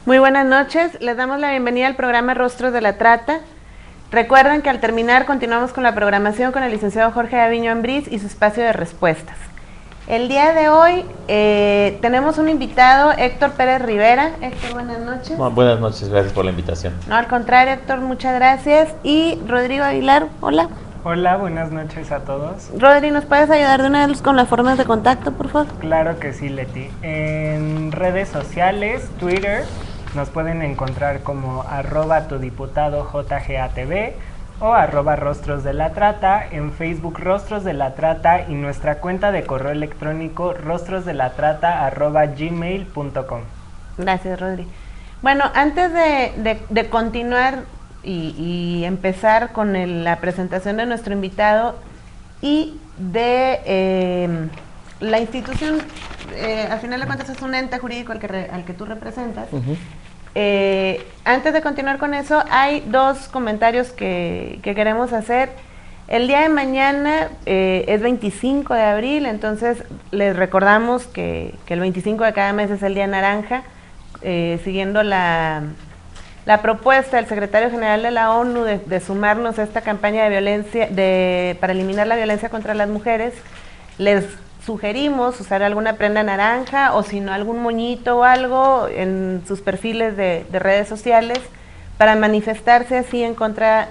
Muy buenas noches, les damos la bienvenida al programa Rostros de la Trata. Recuerden que al terminar continuamos con la programación con el licenciado Jorge Aviño Ambriz y su espacio de respuestas. El día de hoy tenemos un invitado, Héctor Pérez Rivera. Héctor, buenas noches. Bueno, buenas noches, gracias por la invitación. No, al contrario, Héctor, muchas gracias. Y Rodrigo Aguilar, hola. Hola, buenas noches a todos. Rodri, ¿nos puedes ayudar de una vez con las formas de contacto, por favor? Claro que sí, Leti. En redes sociales, Twitter, nos pueden encontrar como @tudiputadojgatv o @Rostros de la Trata, en Facebook Rostros de la Trata y nuestra cuenta de correo electrónico rostrosdelatrata@gmail.com. Gracias, Rodri. Bueno, antes de continuar y empezar con la presentación de nuestro invitado y de la institución, al final de cuentas es un ente jurídico al que tú representas. Antes de continuar con eso, hay dos comentarios que queremos hacer. El día de mañana es 25 de abril, entonces les recordamos que el 25 de cada mes es el Día Naranja, siguiendo la propuesta del secretario general de la ONU de sumarnos a esta campaña de violencia, para eliminar la violencia contra las mujeres. Les sugerimos usar alguna prenda naranja o si no algún moñito o algo en sus perfiles de redes sociales para manifestarse así en contra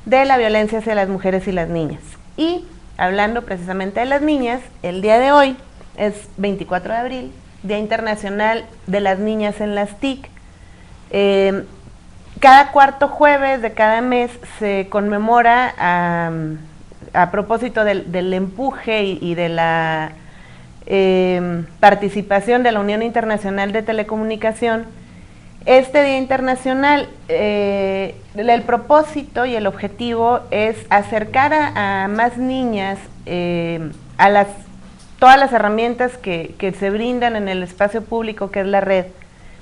de la violencia hacia las mujeres y las niñas. Y hablando precisamente de las niñas, el día de hoy es 24 de abril, Día Internacional de las Niñas en las TIC. Cada cuarto jueves de cada mes se conmemora a propósito del empuje y de la participación de la Unión Internacional de Telecomunicación, este Día Internacional. El propósito y el objetivo es acercar a más niñas a todas las herramientas que se brindan en el espacio público, que es la red,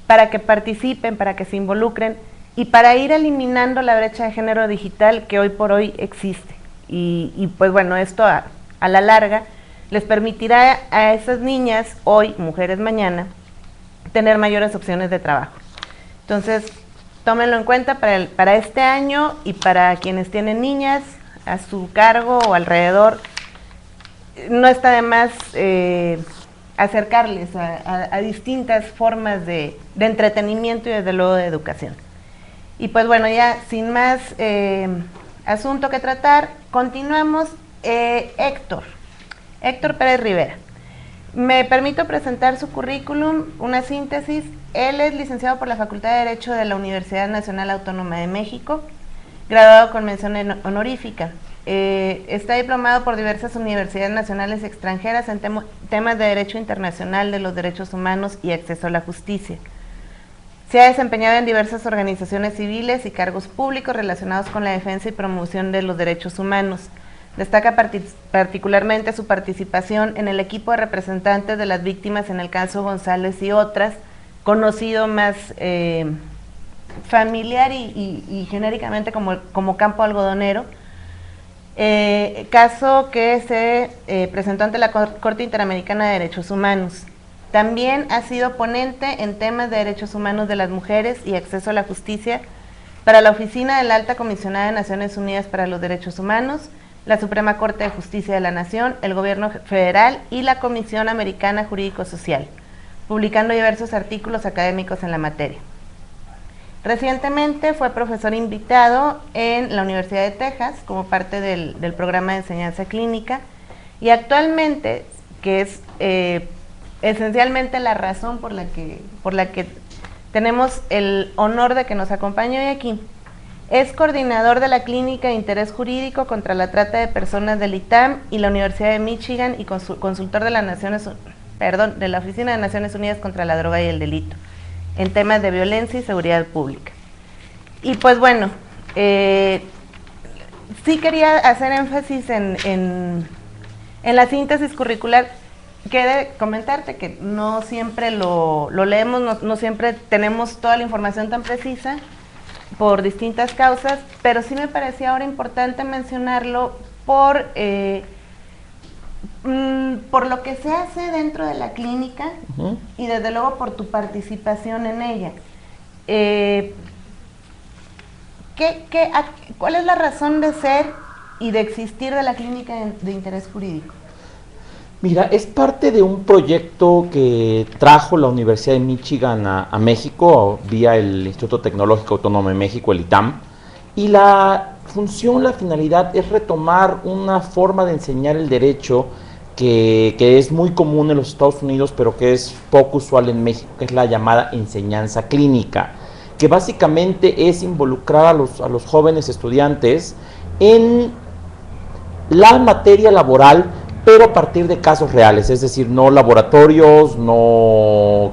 para que participen, para que se involucren y para ir eliminando la brecha de género digital que hoy por hoy existe. Y pues bueno, esto a la larga les permitirá a esas niñas, hoy, mujeres mañana, tener mayores opciones de trabajo. Entonces, tómenlo en cuenta para este año y para quienes tienen niñas a su cargo o alrededor. No está de más acercarles a distintas formas de entretenimiento y desde luego de educación. Y pues bueno, ya sin más asunto que tratar, continuamos. Héctor Pérez Rivera. Me permito presentar su currículum, una síntesis. Él es licenciado por la Facultad de Derecho de la Universidad Nacional Autónoma de México, graduado con mención honorífica. Está diplomado por diversas universidades nacionales y extranjeras en temas de derecho internacional, de los derechos humanos y acceso a la justicia. Se ha desempeñado en diversas organizaciones civiles y cargos públicos relacionados con la defensa y promoción de los derechos humanos. Destaca particularmente su participación en el equipo de representantes de las víctimas en el caso González y otras, conocido más familiar y genéricamente como Campo Algodonero, caso que se presentó ante la Corte Interamericana de Derechos Humanos. También ha sido ponente en temas de derechos humanos de las mujeres y acceso a la justicia para la Oficina de la Alta Comisionada de Naciones Unidas para los Derechos Humanos, la Suprema Corte de Justicia de la Nación, el Gobierno Federal y la Comisión Americana Jurídico-Social, publicando diversos artículos académicos en la materia. Recientemente fue profesor invitado en la Universidad de Texas como parte del programa de enseñanza clínica y actualmente, que es esencialmente la razón por la que tenemos el honor de que nos acompañe hoy aquí, es coordinador de la Clínica de Interés Jurídico contra la Trata de Personas del ITAM y la Universidad de Michigan y consultor de la Oficina de Naciones Unidas contra la Droga y el Delito en temas de violencia y seguridad pública. Y pues bueno, sí quería hacer énfasis en la síntesis curricular. Quiero comentarte que no siempre lo leemos, no siempre tenemos toda la información tan precisa por distintas causas, pero sí me parecía ahora importante mencionarlo por lo que se hace dentro de la clínica y desde luego por tu participación en ella. Eh, ¿Cuál es la razón de ser y de existir de la Clínica de Interés Jurídico? Mira, es parte de un proyecto que trajo la Universidad de Michigan a México vía el Instituto Tecnológico Autónomo de México, el ITAM, y la función, la finalidad es retomar una forma de enseñar el derecho que es muy común en los Estados Unidos, pero que es poco usual en México, que es la llamada enseñanza clínica, que básicamente es involucrar a los jóvenes estudiantes en la materia laboral, pero a partir de casos reales, es decir, no laboratorios, no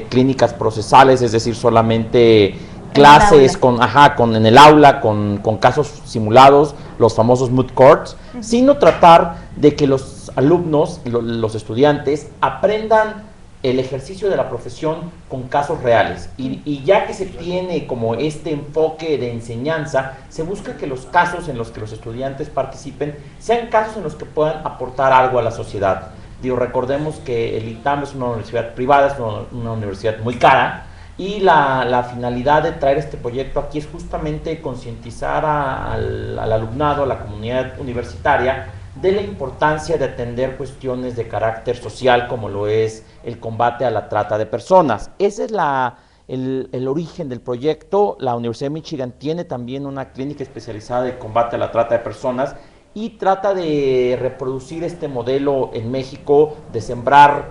clínicas procesales, es decir, solamente clases en el aula, con casos simulados, los famosos moot courts, sino tratar de que los alumnos, los estudiantes, aprendan el ejercicio de la profesión con casos reales. Y ya que se tiene como este enfoque de enseñanza, se busca que los casos en los que los estudiantes participen sean casos en los que puedan aportar algo a la sociedad. Recordemos que el ITAM es una universidad privada, es una universidad muy cara, y la finalidad de traer este proyecto aquí es justamente concientizar al alumnado, a la comunidad universitaria, de la importancia de atender cuestiones de carácter social, como lo es el combate a la trata de personas. Ese es el origen del proyecto. La Universidad de Michigan tiene también una clínica especializada de combate a la trata de personas y trata de reproducir este modelo en México, de sembrar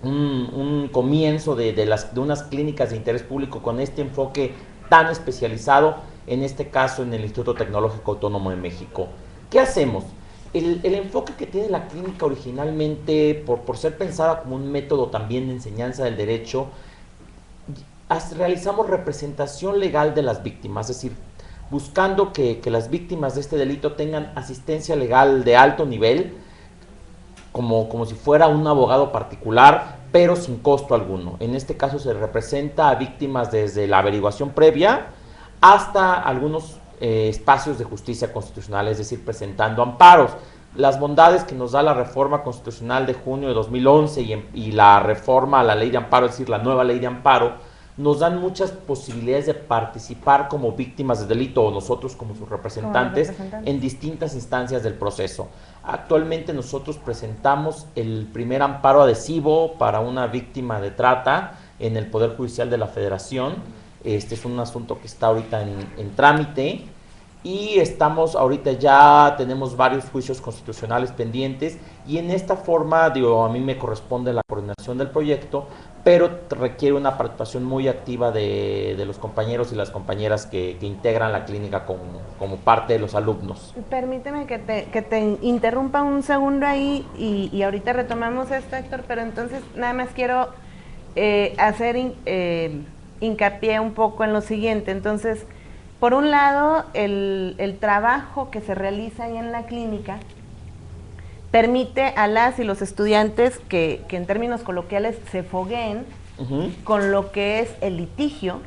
un comienzo de unas clínicas de interés público con este enfoque tan especializado, en este caso en el Instituto Tecnológico Autónomo de México. ¿Qué hacemos? El enfoque que tiene la clínica originalmente, por ser pensada como un método también de enseñanza del derecho, realizamos representación legal de las víctimas, es decir, buscando que las víctimas de este delito tengan asistencia legal de alto nivel, como si fuera un abogado particular, pero sin costo alguno. En este caso se representa a víctimas desde la averiguación previa hasta algunos espacios de justicia constitucional, es decir, presentando amparos. Las bondades que nos da la reforma constitucional de junio de 2011 y la reforma a la ley de amparo, es decir, la nueva ley de amparo, nos dan muchas posibilidades de participar como víctimas de delito o nosotros como sus representantes en distintas instancias del proceso. Actualmente nosotros presentamos el primer amparo adhesivo para una víctima de trata en el Poder Judicial de la Federación. Este es un asunto que está ahorita en trámite y tenemos varios juicios constitucionales pendientes y en esta forma, a mí me corresponde la coordinación del proyecto, pero requiere una participación muy activa de los compañeros y las compañeras que integran la clínica como parte de los alumnos. Permíteme que te interrumpa un segundo ahí y ahorita retomamos esto, Héctor, pero entonces nada más quiero hacer hincapié un poco en lo siguiente. Entonces, por un lado, el trabajo que se realiza ahí en la clínica permite a las y los estudiantes que en términos coloquiales se fogueen con lo que es el litigio,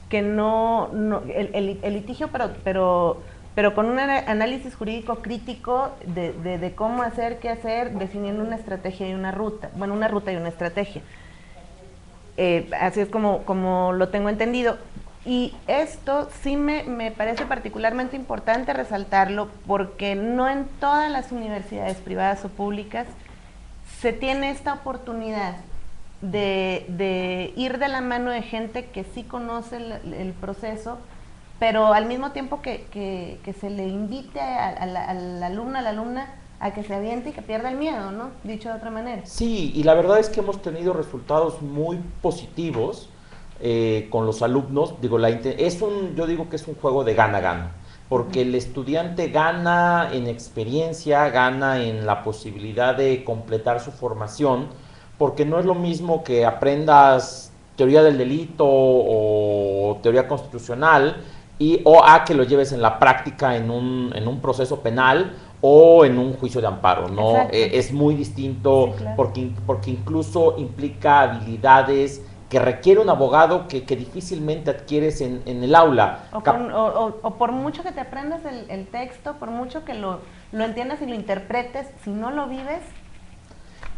que el litigio, pero con un análisis jurídico crítico de cómo hacer, qué hacer, definiendo una estrategia y una ruta, una ruta y una estrategia. Así es como lo tengo entendido. Y esto sí me parece particularmente importante resaltarlo porque no en todas las universidades privadas o públicas se tiene esta oportunidad de ir de la mano de gente que sí conoce el proceso, pero al mismo tiempo que se le invite al alumno, a la alumna, a que se aviente y que pierda el miedo, ¿no? Dicho de otra manera. Sí, y la verdad es que hemos tenido resultados muy positivos con los alumnos. Yo digo que es un juego de gana-gana, porque el estudiante gana en experiencia, gana en la posibilidad de completar su formación, porque no es lo mismo que aprendas teoría del delito o teoría constitucional o a que lo lleves en la práctica en un proceso penal o en un juicio de amparo, ¿no? Es muy distinto, sí, claro. porque incluso implica habilidades que requiere un abogado que difícilmente adquieres en el aula. O por mucho que te aprendas el texto, por mucho que lo entiendas y lo interpretes, si no lo vives,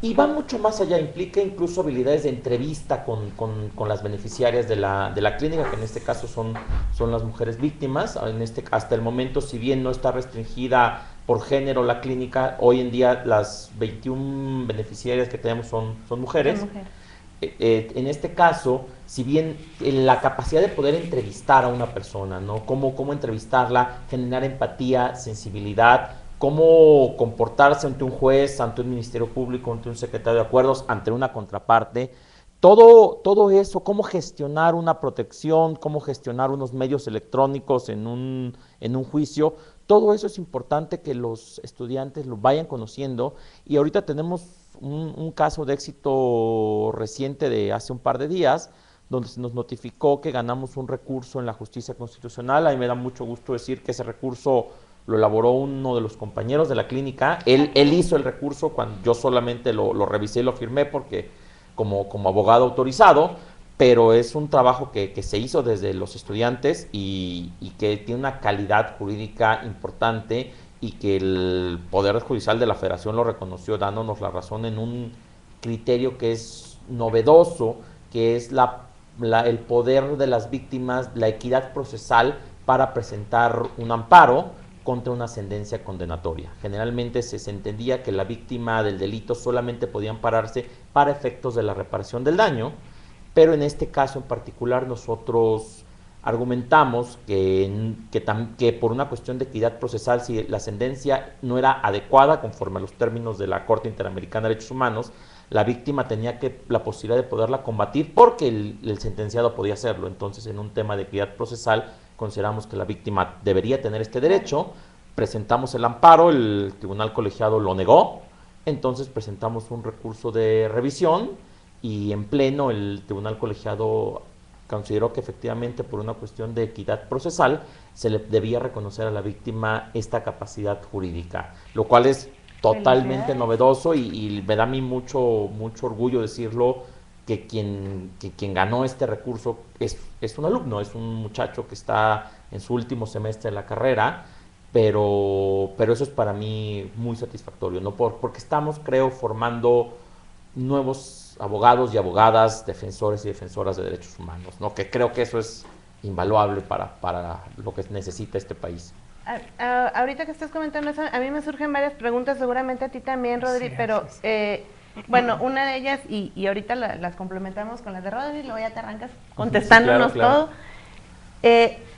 Y va mucho más allá, implica incluso habilidades de entrevista con las beneficiarias de la clínica, que en este caso son las mujeres víctimas. Hasta el momento, si bien no está restringida por género la clínica, hoy en día las 21 beneficiarias que tenemos son mujeres. En este caso, si bien la capacidad de poder entrevistar a una persona, ¿no? Cómo entrevistarla, generar empatía, sensibilidad, cómo comportarse ante un juez, ante un ministerio público, ante un secretario de acuerdos, ante una contraparte, todo eso, cómo gestionar una protección, cómo gestionar unos medios electrónicos en un juicio, todo eso es importante que los estudiantes lo vayan conociendo. Y ahorita tenemos un caso de éxito reciente de hace un par de días, donde se nos notificó que ganamos un recurso en la justicia constitucional. A mí me da mucho gusto decir que ese recurso lo elaboró uno de los compañeros de la clínica. Él hizo el recurso, cuando yo solamente lo revisé y lo firmé porque como abogado autorizado, pero es un trabajo que se hizo desde los estudiantes y que tiene una calidad jurídica importante, y que el Poder Judicial de la Federación lo reconoció dándonos la razón en un criterio que es novedoso, que es el poder de las víctimas, la equidad procesal para presentar un amparo contra una sentencia condenatoria. Generalmente se entendía que la víctima del delito solamente podía ampararse para efectos de la reparación del daño, pero en este caso en particular nosotros argumentamos que por una cuestión de equidad procesal, si la sentencia no era adecuada conforme a los términos de la Corte Interamericana de Derechos Humanos, la víctima tenía la posibilidad de poderla combatir porque el sentenciado podía hacerlo. Entonces, en un tema de equidad procesal, consideramos que la víctima debería tener este derecho. Presentamos el amparo, el tribunal colegiado lo negó, entonces presentamos un recurso de revisión, y en pleno el tribunal colegiado consideró que efectivamente por una cuestión de equidad procesal se le debía reconocer a la víctima esta capacidad jurídica, lo cual es totalmente novedoso, y me da a mí mucho orgullo decirlo, que quien ganó este recurso es un alumno, es un muchacho que está en su último semestre de la carrera, pero eso es para mí muy satisfactorio, ¿no? Porque estamos, creo, formando nuevos abogados y abogadas, defensores y defensoras de derechos humanos, ¿no? Que creo que eso es invaluable para lo que necesita este país. Ahorita que estás comentando eso, a mí me surgen varias preguntas, seguramente a ti también, Rodri, Sí, pero sí. bueno, una de ellas, y ahorita las complementamos con las de Rodri, luego ya te arrancas contestándonos sí, claro. todo.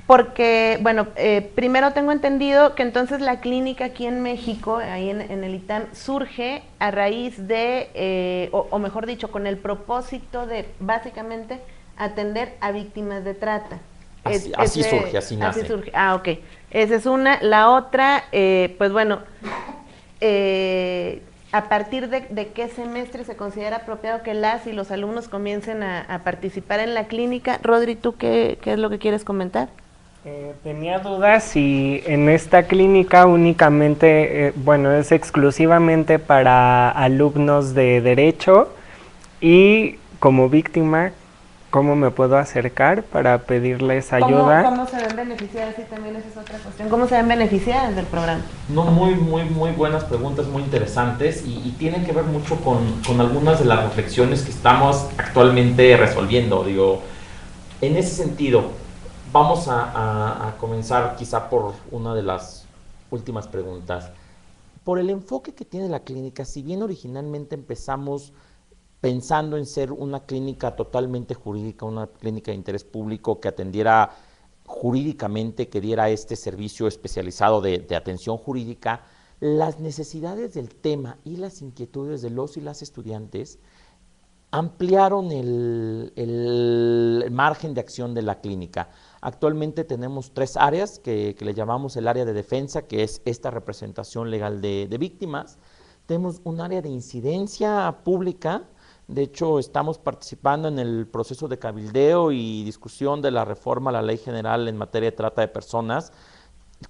Porque, bueno, primero tengo entendido que entonces la clínica aquí en México, ahí en el ITAM, surge a raíz de, o mejor dicho, con el propósito de básicamente atender a víctimas de trata. Así surge, así nace. Así surge. Ah, ok. Esa es una. La otra, pues bueno, ¿a partir de qué semestre se considera apropiado que las y los alumnos comiencen a participar en la clínica? Rodri, ¿tú qué es lo que quieres comentar? Tenía dudas si en esta clínica únicamente, bueno, es exclusivamente para alumnos de Derecho, y como víctima, ¿cómo me puedo acercar para pedirles ayuda? ¿Cómo se ven beneficiadas? Sí, también esa es otra cuestión. ¿Cómo se ven beneficiadas del programa? No, muy buenas preguntas, muy interesantes, y tienen que ver mucho con algunas de las reflexiones que estamos actualmente resolviendo. Digo, en ese sentido, vamos a comenzar quizá por una de las últimas preguntas. Por el enfoque que tiene la clínica, si bien originalmente empezamos pensando en ser una clínica totalmente jurídica, una clínica de interés público que atendiera jurídicamente, que diera este servicio especializado de atención jurídica, las necesidades del tema y las inquietudes de los y las estudiantes ampliaron el margen de acción de la clínica. Actualmente tenemos 3 áreas que le llamamos el área de defensa, que es esta representación legal de víctimas. Tenemos un área de incidencia pública. De hecho, estamos participando en el proceso de cabildeo y discusión de la reforma a la Ley General en materia de trata de personas,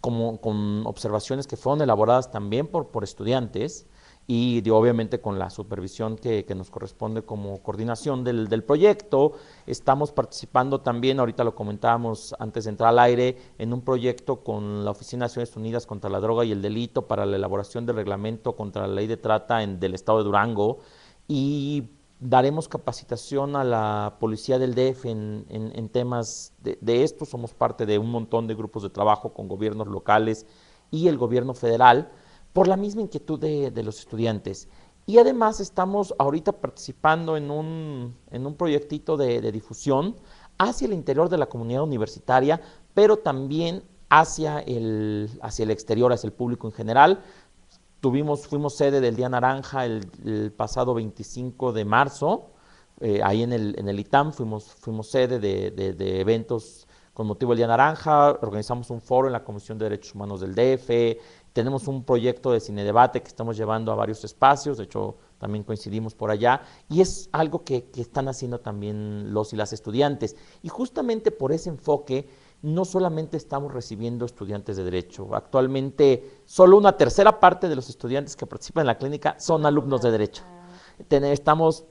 con observaciones que fueron elaboradas también por estudiantes, y obviamente con la supervisión que nos corresponde como coordinación del proyecto. Estamos participando también, ahorita lo comentábamos antes de entrar al aire, en un proyecto con la Oficina de Naciones Unidas contra la Droga y el Delito para la elaboración del reglamento contra la ley de trata del estado de Durango, y daremos capacitación a la policía del DF en temas de esto. Somos parte de un montón de grupos de trabajo con gobiernos locales y el gobierno federal por la misma inquietud de los estudiantes. Y además estamos ahorita participando en un proyectito de difusión hacia el interior de la comunidad universitaria, pero también hacia el exterior, hacia el público en general. Fuimos sede del Día Naranja el pasado 25 de marzo, ahí en el ITAM fuimos sede de eventos con motivo del Día Naranja, organizamos un foro en la Comisión de Derechos Humanos del DF, tenemos un proyecto de cine debate que estamos llevando a varios espacios, de hecho también coincidimos por allá, y es algo que están haciendo también los y las estudiantes. Y justamente por ese enfoque, no solamente estamos recibiendo estudiantes de Derecho, actualmente solo una tercera parte de los estudiantes que participan en la clínica son alumnos de Derecho. Hemos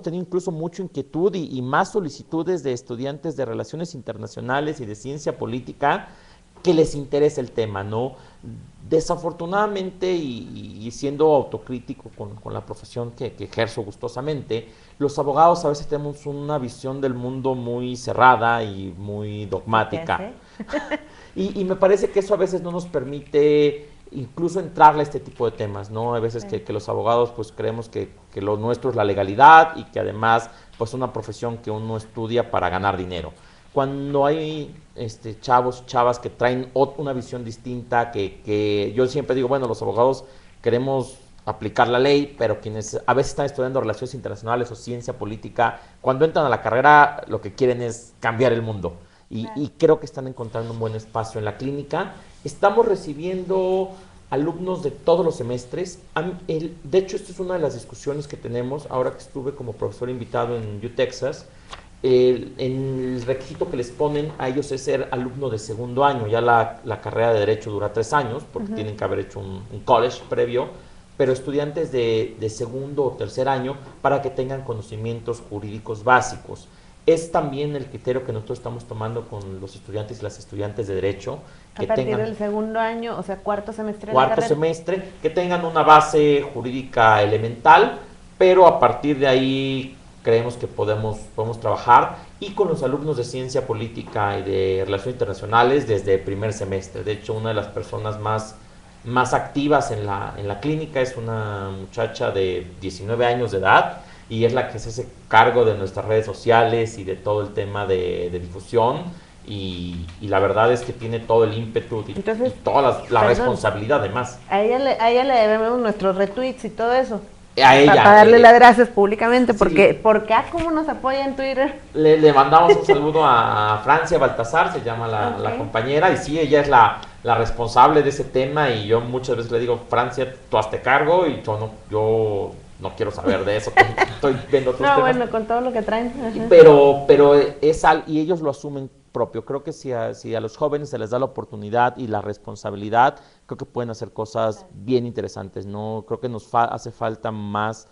tenido incluso mucha inquietud y más solicitudes de estudiantes de Relaciones Internacionales y de Ciencia Política que les interesa el tema, ¿no? Desafortunadamente, y siendo autocrítico con la profesión que ejerzo gustosamente, los abogados a veces tenemos una visión del mundo muy cerrada y muy dogmática. Y me parece que eso a veces no nos permite incluso entrarle a este tipo de temas, ¿no? Hay veces que los abogados pues creemos que lo nuestro es la legalidad y que además pues una profesión que uno estudia para ganar dinero. Cuando hay chavos, chavas que traen una visión distinta, que yo siempre digo, bueno, los abogados queremos aplicar la ley, pero quienes a veces están estudiando relaciones internacionales o ciencia política, cuando entran a la carrera lo que quieren es cambiar el mundo. Y creo que están encontrando un buen espacio en la clínica. Estamos recibiendo alumnos de todos los semestres. De hecho, esta es una de las discusiones que tenemos ahora que estuve como profesor invitado en UTexas. El requisito que les ponen a ellos es ser alumno de segundo año. Ya la carrera de Derecho dura 3 años, porque tienen que haber hecho un college previo, pero estudiantes de segundo o tercer año para que tengan conocimientos jurídicos básicos. Es también el criterio que nosotros estamos tomando con los estudiantes y las estudiantes de Derecho. Que a partir del segundo año, o sea, cuarto semestre de la carrera. Cuarto semestre, que tengan una base jurídica elemental, pero a partir de ahí creemos que podemos trabajar, y con los alumnos de Ciencia Política y de Relaciones Internacionales desde el primer semestre. De hecho, una de las personas más activas en la clínica es una muchacha de 19 años de edad, y es la que se hace cargo de nuestras redes sociales y de todo el tema de difusión, y la verdad es que tiene todo el ímpetu y toda la responsabilidad además. A ella le debemos nuestros retweets y todo eso. A ella. Para darle las gracias públicamente, porque cómo nos apoya en Twitter. Le mandamos un saludo a Francia Baltasar, se llama la compañera, y sí, ella es la responsable de ese tema, y yo muchas veces le digo, Francia, tú hazte cargo, y yo no quiero saber de eso, estoy viendo otros temas. Bueno, con todo lo que traen. Pero y ellos lo asumen propio. Creo que si a los jóvenes se les da la oportunidad y la responsabilidad, creo que pueden hacer cosas bien interesantes, ¿no? Creo que nos hace falta más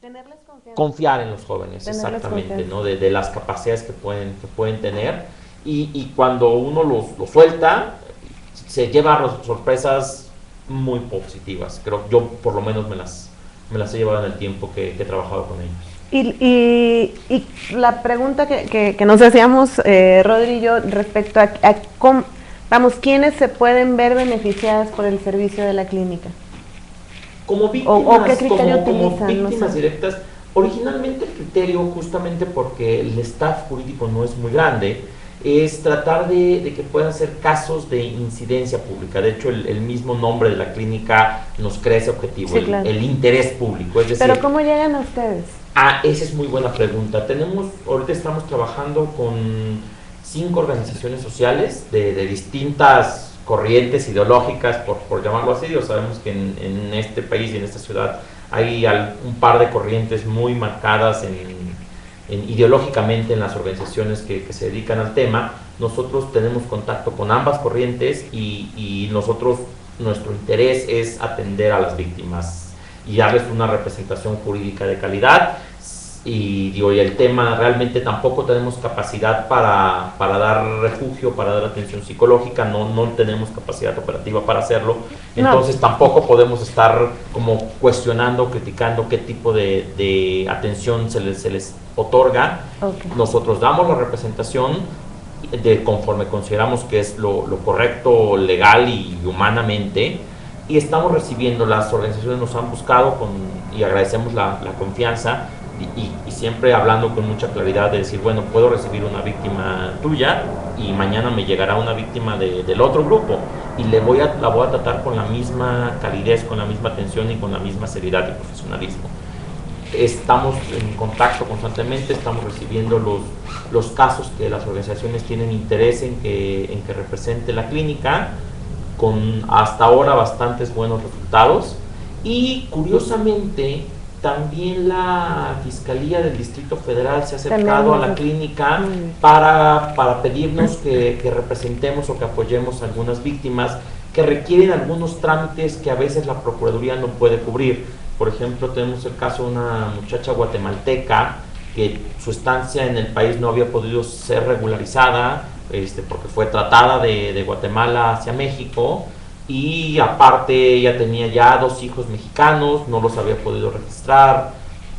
tenerles confianza. Confiar en los jóvenes, exactamente, ¿no? De las capacidades que pueden tener, y cuando uno los suelta, se lleva sorpresas muy positivas. Creo, yo por lo menos me las he llevado en el tiempo que he trabajado con ellos. Y la pregunta que nos hacíamos, Rodri y yo, respecto a cómo, ¿quiénes se pueden ver beneficiadas por el servicio de la clínica? Como víctimas, ¿O qué criterio utilizan? Como víctimas directas, originalmente el criterio, justamente porque el staff jurídico no es muy grande, es tratar de que puedan ser casos de incidencia pública. De hecho, el mismo nombre de la clínica nos crea ese objetivo, sí, claro. el interés público. Es decir, ¿pero cómo llegan a ustedes? Esa es muy buena pregunta. Ahorita estamos trabajando con 5 organizaciones sociales de distintas corrientes ideológicas, por llamarlo así. Sabemos que en este país y en esta ciudad hay un par de corrientes muy marcadas ideológicamente en las organizaciones que se dedican al tema. Nosotros tenemos contacto con ambas corrientes, y nuestro interés es atender a las víctimas y darles una representación jurídica de calidad. y digo, y el tema, realmente tampoco tenemos capacidad para dar refugio, para dar atención psicológica, no tenemos capacidad operativa para hacerlo, entonces tampoco podemos estar como cuestionando, criticando qué tipo de atención se les otorga. Okay. Nosotros damos la representación conforme consideramos que es lo correcto, legal y humanamente, y estamos recibiendo, las organizaciones nos han buscado y agradecemos la confianza, y siempre hablando con mucha claridad de decir, bueno, puedo recibir una víctima tuya y mañana me llegará una víctima del otro grupo y la voy a tratar con la misma calidez, con la misma atención y con la misma seriedad y profesionalismo. Estamos en contacto constantemente, estamos recibiendo los casos que las organizaciones tienen interés en que represente la clínica, con hasta ahora bastantes buenos resultados, y curiosamente también la Fiscalía del Distrito Federal se ha acercado a la clínica para pedirnos que representemos o que apoyemos a algunas víctimas que requieren algunos trámites que a veces la Procuraduría no puede cubrir. Por ejemplo, tenemos el caso de una muchacha guatemalteca que su estancia en el país no había podido ser regularizada, porque fue tratada de Guatemala hacia México, y aparte ella tenía ya 2 hijos mexicanos, no los había podido registrar,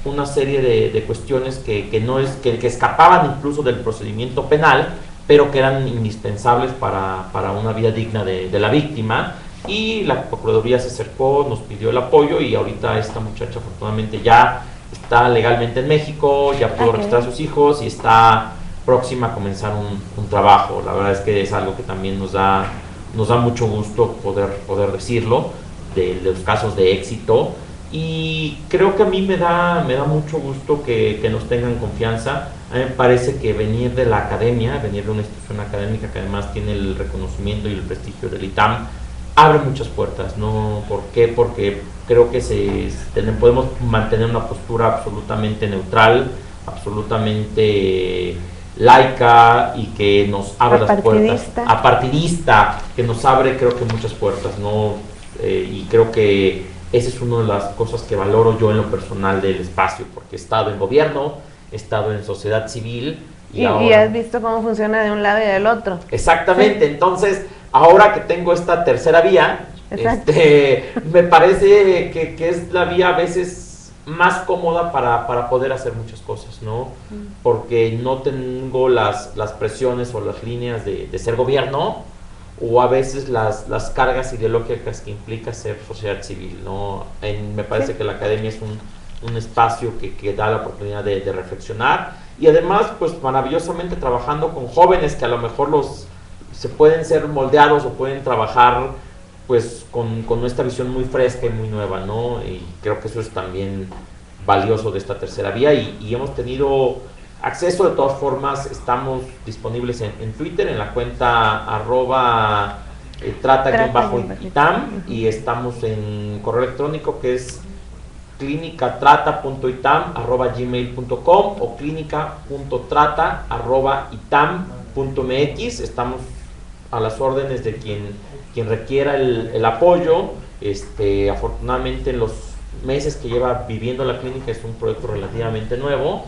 una serie de cuestiones que escapaban incluso del procedimiento penal, pero que eran indispensables para una vida digna de la víctima, y la Procuraduría se acercó, nos pidió el apoyo, y ahorita esta muchacha afortunadamente ya está legalmente en México, ya pudo registrar a sus hijos y está próxima a comenzar un trabajo. La verdad es que es algo que también nos da mucho gusto poder decirlo, de los casos de éxito, y creo que a mí me da mucho gusto que nos tengan confianza. A mí me parece que venir de la academia, venir de una institución académica que además tiene el reconocimiento y el prestigio del ITAM, abre muchas puertas, ¿no? ¿Por qué? Porque creo que podemos mantener una postura absolutamente neutral, absolutamente laica, y que nos abre las puertas, apartidista, que nos abre, creo que muchas puertas, ¿no? Y creo que esa es una de las cosas que valoro yo en lo personal del espacio, porque he estado en gobierno, he estado en sociedad civil, y has visto cómo funciona de un lado y del otro. Exactamente, sí. Entonces, ahora que tengo esta tercera vía, me parece que es la vía a veces más cómoda para poder hacer muchas cosas, ¿no? Porque no tengo las presiones o las líneas de ser gobierno, o a veces las cargas ideológicas que implica ser sociedad civil, ¿no? Me parece que la academia es un espacio que da la oportunidad de reflexionar, y además, pues maravillosamente trabajando con jóvenes que a lo mejor se pueden ser moldeados o pueden trabajar pues con esta visión muy fresca y muy nueva, ¿no? Y creo que eso es también valioso de esta tercera vía, y hemos tenido acceso. De todas formas, estamos disponibles en Twitter, en la cuenta @trata_itam, y estamos en correo electrónico que es clinicatrata.itam@gmail.com o clinica.trata@itam.mx. Estamos a las órdenes de quien requiera el apoyo. Afortunadamente, en los meses que lleva viviendo la clínica, es un proyecto relativamente nuevo.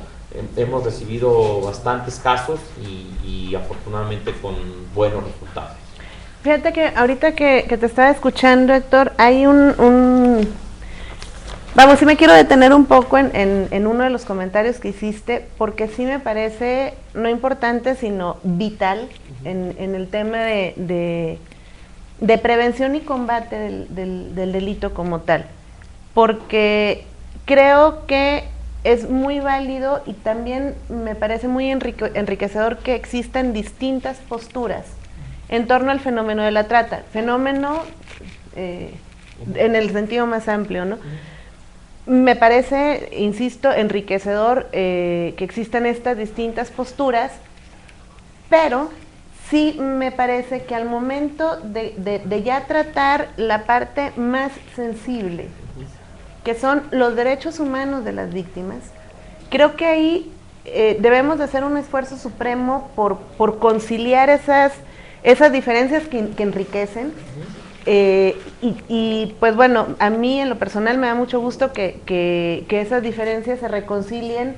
Hemos recibido bastantes casos y afortunadamente con buenos resultados. Fíjate que ahorita que te estaba escuchando, Héctor, hay Vamos, sí me quiero detener un poco en uno de los comentarios que hiciste, porque sí me parece no importante, sino vital en el tema de prevención y combate del delito como tal. Porque creo que es muy válido y también me parece muy enriquecedor que existan distintas posturas en torno al fenómeno de la trata. Fenómeno en el sentido más amplio, ¿no? Me parece, insisto, enriquecedor que existan estas distintas posturas, pero sí me parece que al momento de ya tratar la parte más sensible, que son los derechos humanos de las víctimas, creo que ahí debemos de hacer un esfuerzo supremo por conciliar esas diferencias que enriquecen. Y pues bueno, a mí en lo personal me da mucho gusto que esas diferencias se reconcilien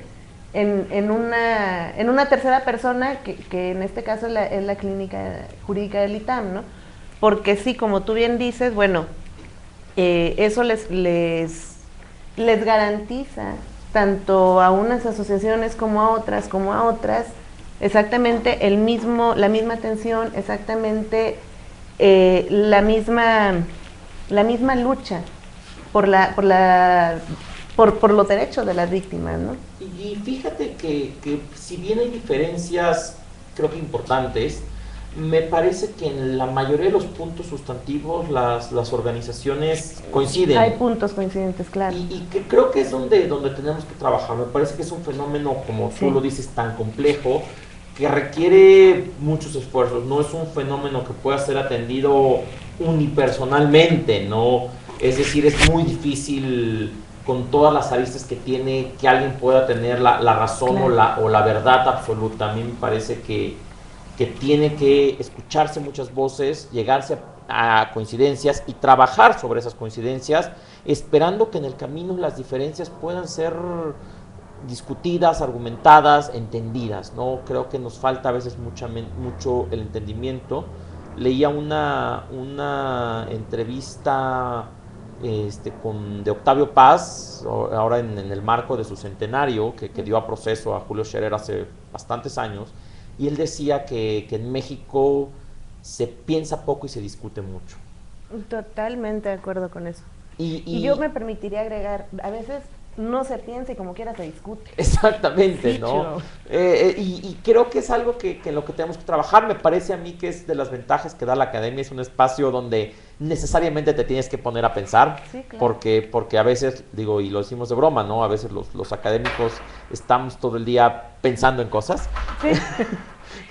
en una tercera persona, que en este caso es la clínica jurídica del ITAM, ¿no? Porque sí, como tú bien dices, bueno, eso les garantiza tanto a unas asociaciones como a otras, exactamente la misma atención, exactamente la misma lucha por los derechos de las víctimas, ¿no? Y fíjate que si bien hay diferencias, creo que importantes, me parece que en la mayoría de los puntos sustantivos las organizaciones coinciden. Hay puntos coincidentes, claro. Y que creo que es donde tenemos que trabajar. Me parece que es un fenómeno, como tú lo dices, tan complejo, que requiere muchos esfuerzos. No es un fenómeno que pueda ser atendido unipersonalmente, ¿no? Es decir, es muy difícil, con todas las aristas que tiene, que alguien pueda tener la razón, claro, o la verdad absoluta. A mí me parece que tiene que escucharse muchas voces, llegarse a coincidencias y trabajar sobre esas coincidencias, esperando que en el camino las diferencias puedan ser discutidas, argumentadas, entendidas, ¿no? Creo que nos falta a veces mucho el entendimiento. Leía una entrevista de Octavio Paz, ahora en el marco de su centenario, que dio a proceso a Julio Scherer hace bastantes años, y él decía que en México se piensa poco y se discute mucho. Totalmente de acuerdo con eso. Y yo me permitiría agregar, a veces no se piensa y como quiera se discute. Exactamente, sí, ¿no? Y creo que es algo que en lo que tenemos que trabajar. Me parece a mí que es de las ventajas que da la academia, es un espacio donde necesariamente te tienes que poner a pensar, sí, claro, porque a veces, digo, y lo decimos de broma, ¿no? A veces los académicos estamos todo el día pensando en cosas. Sí.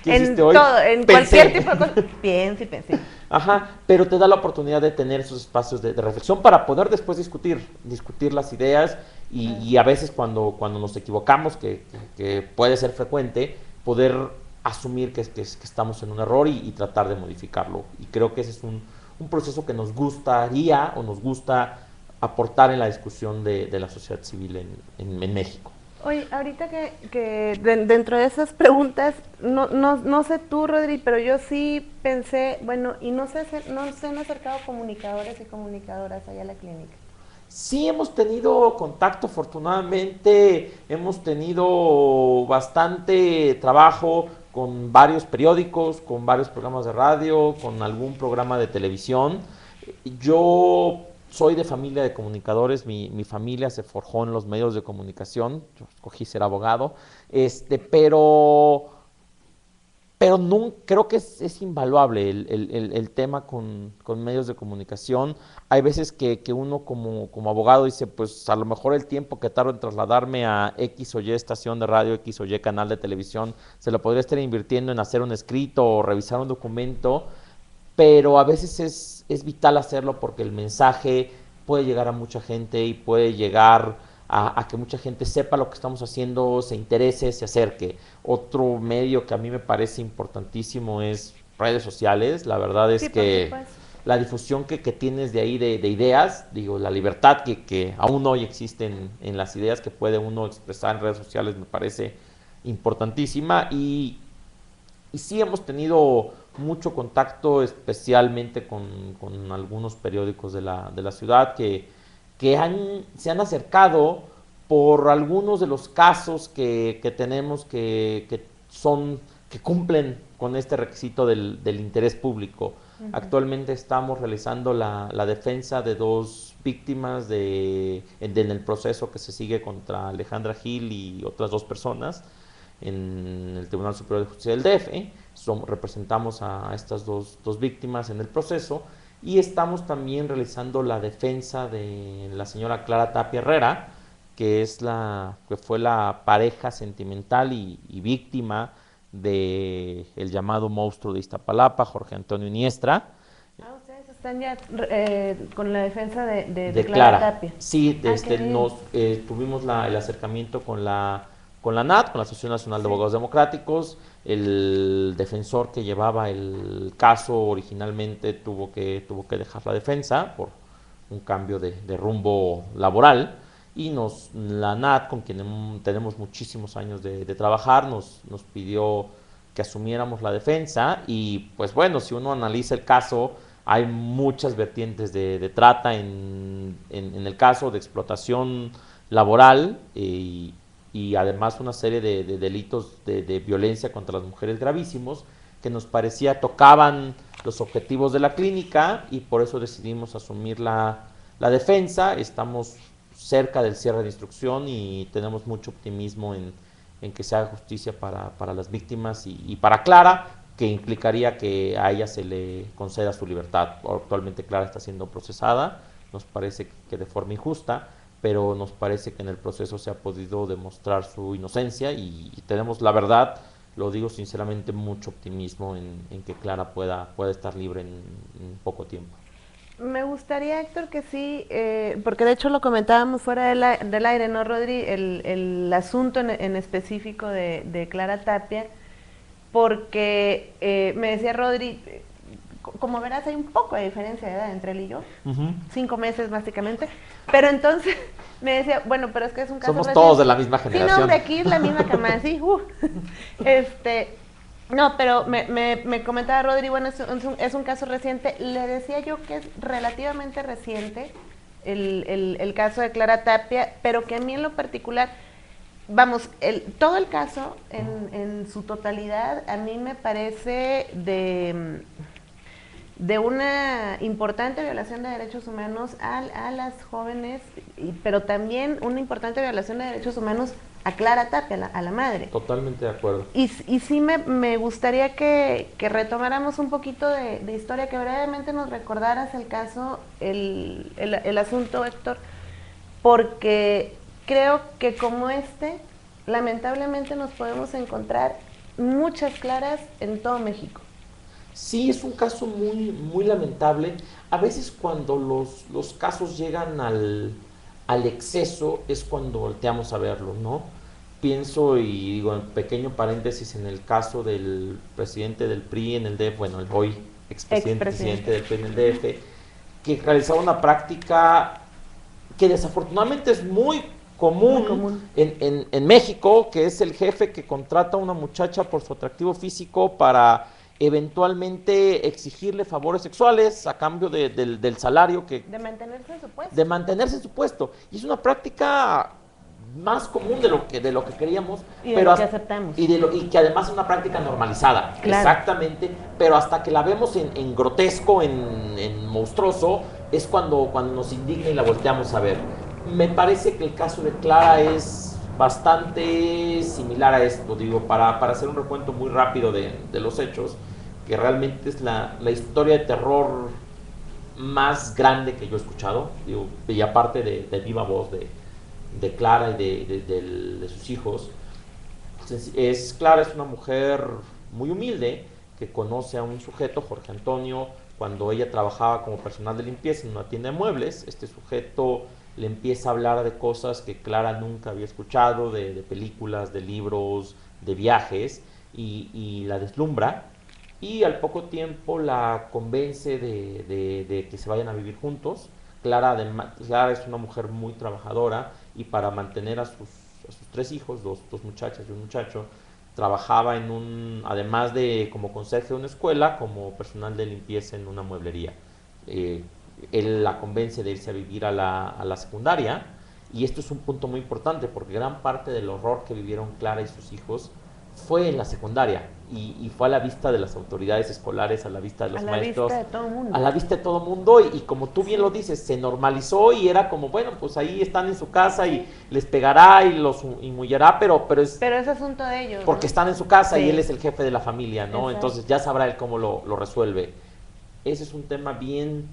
¿Qué hiciste hoy? Todo, en cualquier tipo de cosas, pensé. Ajá, pero te da la oportunidad de tener esos espacios de reflexión para poder después discutir las ideas y a veces cuando nos equivocamos, que puede ser frecuente, poder asumir que estamos en un error y tratar de modificarlo. Y creo que ese es un proceso que nos gustaría o nos gusta aportar en la discusión de la sociedad civil en México. Oye, ahorita que dentro de esas preguntas, no sé tú, Rodri, pero yo sí pensé, bueno, y no se han acercado comunicadores y comunicadoras allá a la clínica. Sí, hemos tenido contacto, afortunadamente, hemos tenido bastante trabajo con varios periódicos, con varios programas de radio, con algún programa de televisión. Yo soy de familia de comunicadores, mi familia se forjó en los medios de comunicación, yo escogí ser abogado, pero no, creo que es invaluable el tema con medios de comunicación. Hay veces que uno como abogado dice, pues a lo mejor el tiempo que tardo en trasladarme a X o Y estación de radio, X o Y canal de televisión, se lo podría estar invirtiendo en hacer un escrito o revisar un documento, pero a veces es vital hacerlo porque el mensaje puede llegar a mucha gente y puede llegar a que mucha gente sepa lo que estamos haciendo, se interese, se acerque. Otro medio que a mí me parece importantísimo es redes sociales. La verdad es que la difusión que tienes de ahí de ideas, digo, la libertad que aún hoy existe en las ideas que puede uno expresar en redes sociales me parece importantísima y sí hemos tenido mucho contacto, especialmente con algunos periódicos de la ciudad que se han acercado por algunos de los casos que tenemos que cumplen con este requisito del interés público. Uh-huh. Actualmente estamos realizando la defensa de 2 víctimas en el proceso que se sigue contra Alejandra Gil y otras 2 personas en el Tribunal Superior de Justicia del DF. Representamos a estas dos víctimas en el proceso y estamos también realizando la defensa de la señora Clara Tapia Herrera, que fue la pareja sentimental y víctima del llamado monstruo de Iztapalapa, Jorge Antonio Iniestra. Ustedes están ya con la defensa de Clara Tapia. Sí, tuvimos el acercamiento con la NAT, con la Asociación Nacional de Abogados Democráticos. El defensor que llevaba el caso originalmente tuvo que dejar la defensa por un cambio de rumbo laboral y la NAT, con quien tenemos muchísimos años de trabajar, nos pidió que asumiéramos la defensa. Y pues bueno, si uno analiza el caso, hay muchas vertientes de trata en el caso, de explotación laboral, y además una serie de delitos de violencia contra las mujeres gravísimos, que nos parecía tocaban los objetivos de la clínica, y por eso decidimos asumir la defensa. Estamos cerca del cierre de instrucción y tenemos mucho optimismo en que se haga justicia para las víctimas y para Clara, que implicaría que a ella se le conceda su libertad. Actualmente Clara está siendo procesada, nos parece que de forma injusta, pero nos parece que en el proceso se ha podido demostrar su inocencia, y tenemos, la verdad, lo digo sinceramente, mucho optimismo en que Clara pueda estar libre en poco tiempo. Me gustaría, Héctor, que sí, porque de hecho lo comentábamos fuera del aire, ¿no, Rodri? El asunto en específico de Clara Tapia, porque me decía Rodri, como verás, hay un poco de diferencia de edad entre él y yo, 5 meses básicamente, pero entonces me decía, bueno, pero es que es un caso Somos reciente. todos de la misma generación. Sí, no, hombre, aquí es la misma cama, sí, no, pero me comentaba Rodri, bueno, es un caso reciente. Le decía yo que es relativamente reciente el caso de Clara Tapia, pero que a mí en lo particular, vamos, todo el caso en su totalidad a mí me parece de una importante violación de derechos humanos a las jóvenes, pero también una importante violación de derechos humanos a Clara Tapia, a la madre. Totalmente de acuerdo. Y sí me gustaría que retomáramos un poquito de historia, que brevemente nos recordaras el caso, el asunto, Héctor, porque creo que como lamentablemente nos podemos encontrar muchas Claras en todo México. Sí, es un caso muy, muy lamentable. A veces cuando los casos llegan al exceso es cuando volteamos a verlo, ¿no? Pienso, y digo en pequeño paréntesis, en el caso del presidente del PRI en el DF, bueno, el hoy presidente del PRI en el DF, que realizaba una práctica que desafortunadamente es muy común, en México, que es el jefe que contrata a una muchacha por su atractivo físico para eventualmente exigirle favores sexuales a cambio del salario de mantenerse en su puesto. De mantenerse en su puesto. Y es una práctica más común de lo que queríamos, y de lo que aceptamos. Y que además es una práctica normalizada. Claro. Exactamente, pero hasta que la vemos en grotesco, en monstruoso, es cuando nos indigna y la volteamos a ver. Me parece que el caso de Clara es bastante similar a esto, digo, para hacer un recuento muy rápido de los hechos, que realmente es la historia de terror más grande que yo he escuchado, digo, y aparte de viva voz de Clara y de sus hijos. Clara es una mujer muy humilde que conoce a un sujeto, Jorge Antonio, cuando ella trabajaba como personal de limpieza en una tienda de muebles. Este sujeto le empieza a hablar de cosas que Clara nunca había escuchado, de películas, de libros, de viajes, y la deslumbra, y al poco tiempo la convence de que se vayan a vivir juntos. Clara es una mujer muy trabajadora, y para mantener a sus 3 hijos, dos muchachas y un muchacho, trabajaba además de como conserje de una escuela, como personal de limpieza en una mueblería. Él la convence de irse a vivir a la secundaria, y esto es un punto muy importante porque gran parte del horror que vivieron Clara y sus hijos fue en la secundaria, y fue a la vista de las autoridades escolares, a la vista de los maestros, a la vista de todo el mundo. a la vista de todo el mundo, y como tú bien lo dices, se normalizó, y era como, bueno, pues ahí están en su casa y les pegará y los humillará, pero es asunto de ellos, porque ¿no? Están en su casa, sí. Y él es el jefe de la familia, ¿no? Exacto. Entonces ya sabrá él cómo lo resuelve. Ese es un tema bien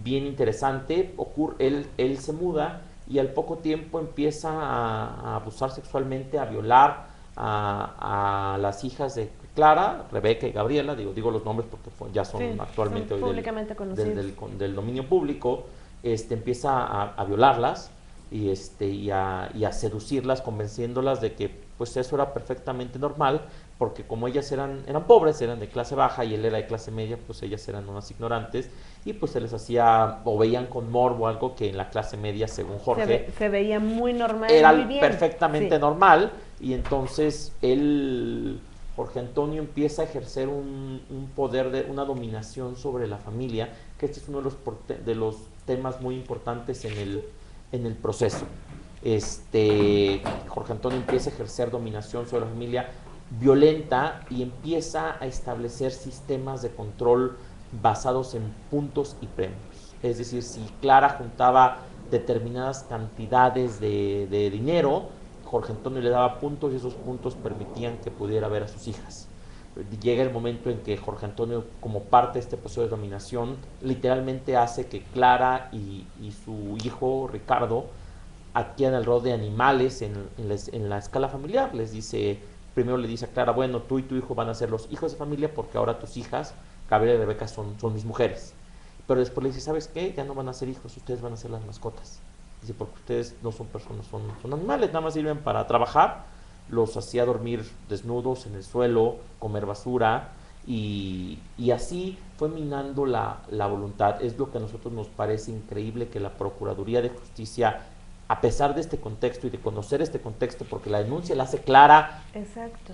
interesante. Él se muda, y al poco tiempo empieza a abusar sexualmente, a violar a las hijas de Clara, Rebeca y Gabriela, digo los nombres porque ya son actualmente son públicamente conocidos. del dominio público. Empieza a violarlas y a seducirlas, convenciéndolas de que pues eso era perfectamente normal, porque como ellas eran pobres, eran de clase baja y él era de clase media, pues ellas eran unas ignorantes y pues se les hacía o veían con morbo algo que en la clase media, según Jorge, se veía muy normal, era muy bien. perfectamente normal, y entonces Jorge Antonio empieza a ejercer un poder, una dominación sobre la familia, que este es uno de los temas muy importantes en el proceso. Jorge Antonio empieza a ejercer dominación sobre la familia violenta y empieza a establecer sistemas de control basados en puntos y premios. Es decir, si Clara juntaba determinadas cantidades de dinero, Jorge Antonio le daba puntos y esos puntos permitían que pudiera ver a sus hijas. Llega el momento en que Jorge Antonio, como parte de este proceso de dominación, literalmente hace que Clara y su hijo Ricardo adquieran el rol de animales en la escala familiar. Primero le dice a Clara, bueno, tú y tu hijo van a ser los hijos de familia porque ahora tus hijas, Gabriela y Rebeca, son mis mujeres. Pero después le dice, ¿sabes qué? Ya no van a ser hijos, ustedes van a ser las mascotas. Dice, porque ustedes no son personas, son animales, nada más sirven para trabajar. Los hacía dormir desnudos en el suelo, comer basura, y así fue minando la voluntad. Es lo que a nosotros nos parece increíble, que la Procuraduría de Justicia, a pesar de este contexto y de conocer este contexto, porque la denuncia la hace Clara. Exacto.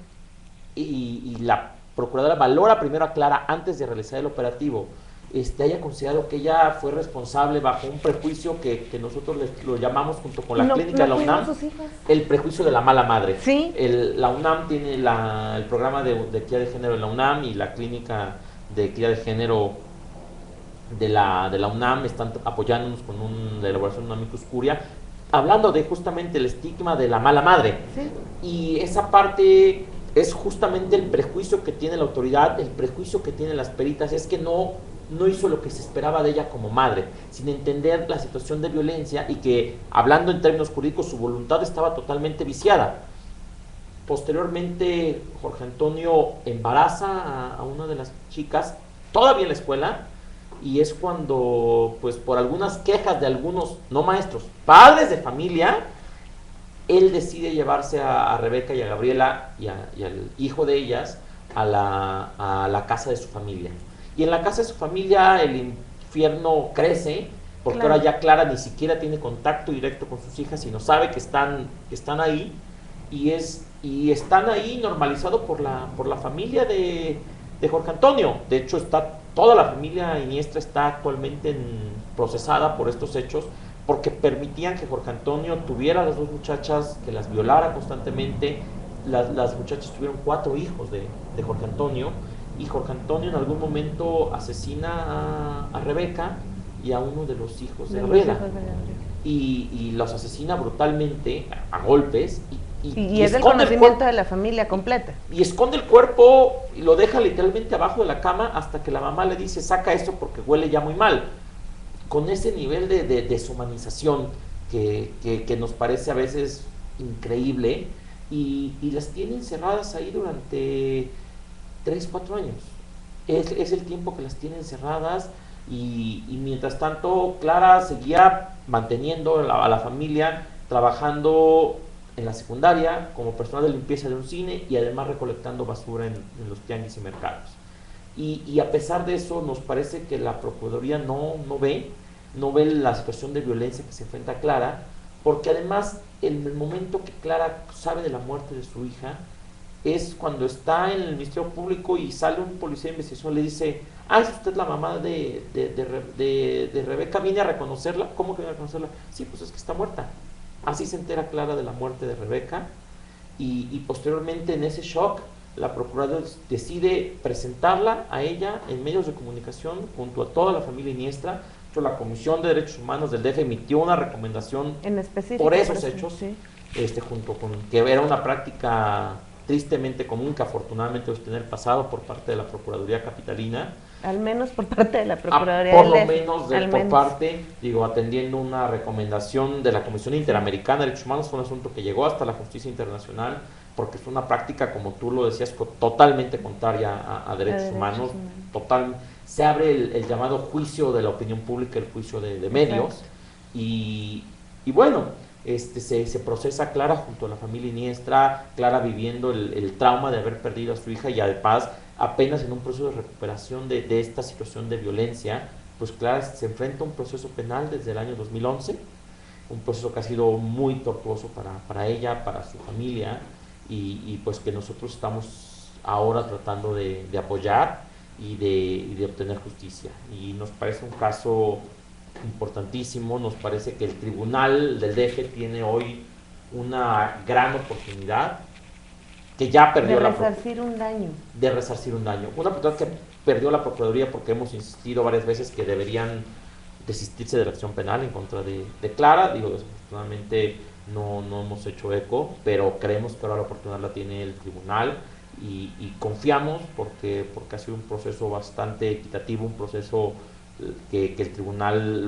Y la Procuradora valora primero a Clara antes de realizar el operativo, haya considerado que ella fue responsable bajo un prejuicio que nosotros lo llamamos, junto con la clínica de la UNAM, el prejuicio de la mala madre. ¿Sí? La UNAM tiene el programa de equidad de género en la UNAM, y la clínica de equidad de género de la UNAM están apoyándonos con la elaboración de una amicus curia, hablando de justamente el estigma de la mala madre. ¿Sí? Y esa parte es justamente el prejuicio que tiene la autoridad, el prejuicio que tienen las peritas, es que no hizo lo que se esperaba de ella como madre, sin entender la situación de violencia, y que, hablando en términos jurídicos, su voluntad estaba totalmente viciada. Posteriormente, Jorge Antonio embaraza a una de las chicas, todavía en la escuela, y es cuando, pues por algunas quejas de algunos, no maestros, padres de familia, él decide llevarse a Rebeca y a Gabriela y al hijo de ellas a la casa de su familia. Y en la casa de su familia el infierno crece, porque ahora ya Clara ni siquiera tiene contacto directo con sus hijas, sino sabe que están ahí, y están ahí normalizado por la familia de Jorge Antonio. De hecho, toda la familia Iniestra está actualmente procesada por estos hechos, porque permitían que Jorge Antonio tuviera a las dos muchachas, que las violara constantemente. Las muchachas tuvieron 4 hijos de Jorge Antonio, y Jorge Antonio en algún momento asesina a Rebeca y a uno de los hijos de Gabriela, y los asesina brutalmente a golpes, y es el conocimiento de la familia completa. Y esconde el cuerpo y lo deja literalmente abajo de la cama, hasta que la mamá le dice, saca esto porque huele ya muy mal. Con ese nivel de deshumanización que nos parece a veces increíble, y las tiene encerradas ahí durante 3-4 años. Es el tiempo que las tiene encerradas, y mientras tanto Clara seguía manteniendo a la familia, trabajando en la secundaria como personal de limpieza de un cine, y además recolectando basura en los tianguis y mercados. Y a pesar de eso, nos parece que la Procuraduría no ve la situación de violencia que se enfrenta a Clara, porque además en el momento que Clara sabe de la muerte de su hija, es cuando está en el Ministerio Público y sale un policía de investigación y le dice, ¿es usted la mamá de Rebeca? ¿Viene a reconocerla? ¿Cómo que viene a reconocerla? Sí, pues es que está muerta. Así se entera Clara de la muerte de Rebeca, y posteriormente, en ese shock, la Procuraduría decide presentarla a ella en medios de comunicación junto a toda la familia Iniestra. La Comisión de Derechos Humanos del DF emitió una recomendación en específico por esos hechos, sí. Junto con que era una práctica tristemente común, que afortunadamente es tener pasado por parte de la Procuraduría Capitalina. Al menos por parte de la Procuraduría. Por lo menos parte, atendiendo una recomendación de la Comisión Interamericana de Derechos Humanos. Fue un asunto que llegó hasta la justicia internacional, porque es una práctica, como tú lo decías, totalmente contraria a derechos humanos. Se abre el llamado juicio de la opinión pública, el juicio de medios. Y bueno, se procesa Clara junto a la familia Iniestra, Clara viviendo el trauma de haber perdido a su hija y además apenas en un proceso de recuperación de esta situación de violencia. Pues Clara se enfrenta a un proceso penal desde el año 2011, un proceso que ha sido muy tortuoso para ella, para su familia, y pues que nosotros estamos ahora tratando de apoyar y de obtener justicia. Y nos parece un caso importantísimo, nos parece que el tribunal del DF tiene hoy una gran oportunidad que ya perdió de resarcir un daño. De resarcir un daño. Una oportunidad que perdió la Procuraduría porque hemos insistido varias veces que deberían desistirse de la acción penal en contra de Clara. Digo, desafortunadamente no hemos hecho eco, pero creemos que ahora la oportunidad la tiene el tribunal y confiamos porque ha sido un proceso bastante equitativo, un proceso que el tribunal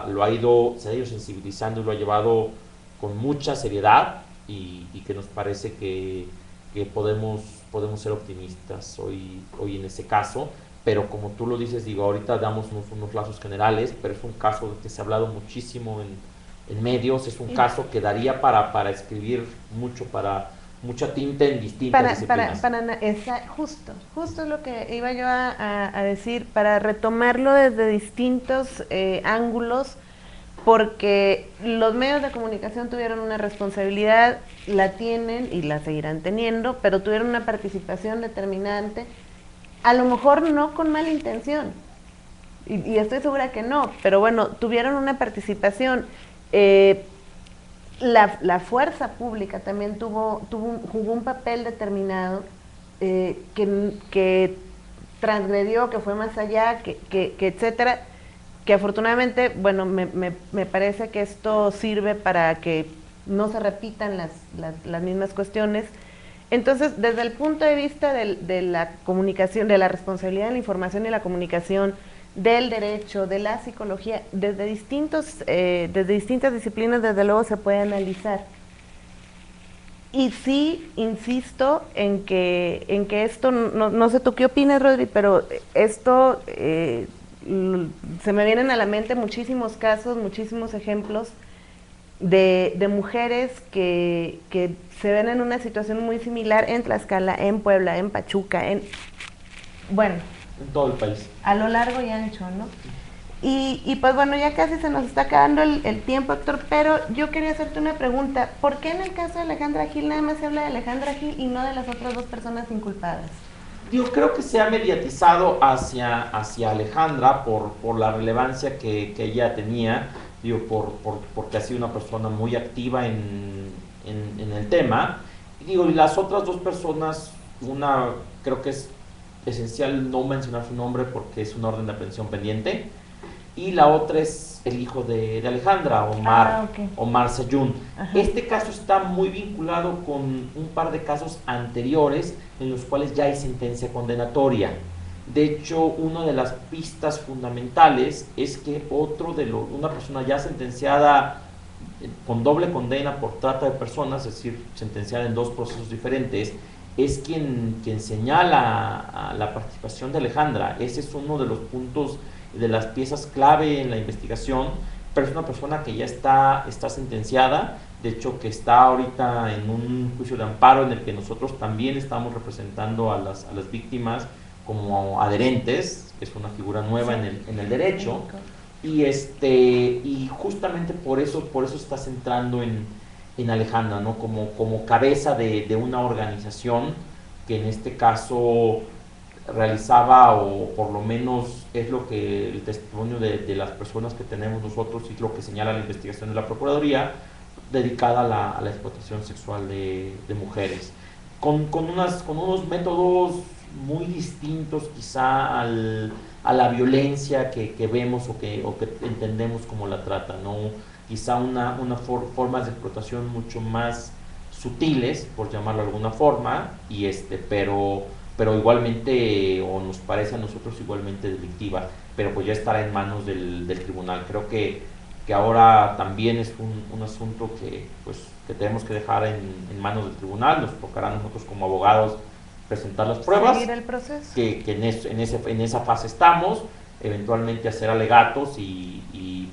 se ha ido sensibilizando y lo ha llevado con mucha seriedad y que nos parece que podemos ser optimistas hoy en ese caso, pero como tú lo dices, digo, ahorita damos unos lazos generales, pero es un caso que se ha hablado muchísimo en medios, es un caso que daría para escribir mucha tinta en distintas disciplinas. Justo es lo que iba yo a decir, para retomarlo desde distintos ángulos, porque los medios de comunicación tuvieron una responsabilidad, la tienen y la seguirán teniendo, pero tuvieron una participación determinante, a lo mejor no con mala intención, y estoy segura que no, pero bueno, tuvieron una participación. La fuerza pública también jugó un papel determinado, que transgredió, que fue más allá, que etcétera, que afortunadamente, bueno, me parece que esto sirve para que no se repitan las mismas cuestiones. Entonces, desde el punto de vista de la comunicación, de la responsabilidad de la información y la comunicación, del derecho, de la psicología, desde distintas disciplinas, desde luego se puede analizar. Y sí, insisto en que esto, no sé tú qué opinas, Rodri, pero esto, se me vienen a la mente muchísimos casos, muchísimos ejemplos de mujeres que se ven en una situación muy similar en Tlaxcala, en Puebla, en Pachuca, en todo el país. A lo largo y ancho, ¿no? Y pues bueno, ya casi se nos está acabando el tiempo, Héctor, pero yo quería hacerte una pregunta. ¿Por qué en el caso de Alejandra Gil nada más se habla de Alejandra Gil y no de las otras dos personas inculpadas? Yo creo que se ha mediatizado hacia Alejandra por la relevancia que ella tenía, porque ha sido una persona muy activa en el tema. Y las otras dos personas, una creo que es esencial no mencionar su nombre porque es una orden de aprehensión pendiente, y la otra es el hijo de Alejandra, Omar Sayún. Este caso está muy vinculado con un par de casos anteriores en los cuales ya hay sentencia condenatoria. De hecho, una de las pistas fundamentales es que una persona ya sentenciada con doble condena por trata de personas, es decir, sentenciada en dos procesos diferentes, es quien señala a la participación de Alejandra. Ese es uno de los puntos, de las piezas clave en la investigación, pero es una persona que ya está sentenciada, de hecho que está ahorita en un juicio de amparo en el que nosotros también estamos representando a las víctimas como adherentes, que es una figura nueva en el derecho, y justamente por eso está centrando en Alejandra, ¿no? Como cabeza de una organización que en este caso realizaba, o por lo menos es lo que el testimonio de las personas que tenemos nosotros y lo que señala la investigación de la Procuraduría, dedicada a la explotación sexual de mujeres, con unos métodos muy distintos quizá a la violencia que vemos o que entendemos como la trata, ¿no? Quizá formas de explotación mucho más sutiles, por llamarlo de alguna forma, pero igualmente, o nos parece a nosotros igualmente delictiva, pero pues ya estará en manos del tribunal. Creo que ahora también es un asunto que tenemos que dejar en manos del tribunal. Nos tocará a nosotros como abogados presentar las pruebas, seguir el proceso, que en esa fase estamos, eventualmente hacer alegatos y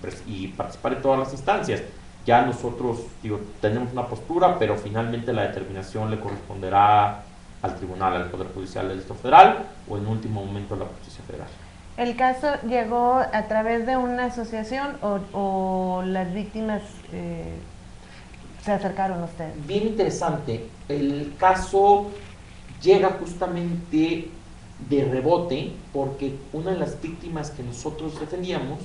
participar en todas las instancias. ya nosotros, digo, tenemos una postura, pero finalmente la determinación le corresponderá al tribunal, al Poder Judicial del Distrito Federal o en último momento a la Justicia Federal. ¿El caso llegó a través de una asociación o las víctimas se acercaron a ustedes? Bien interesante, el caso llega justamente de rebote porque una de las víctimas que nosotros defendíamos,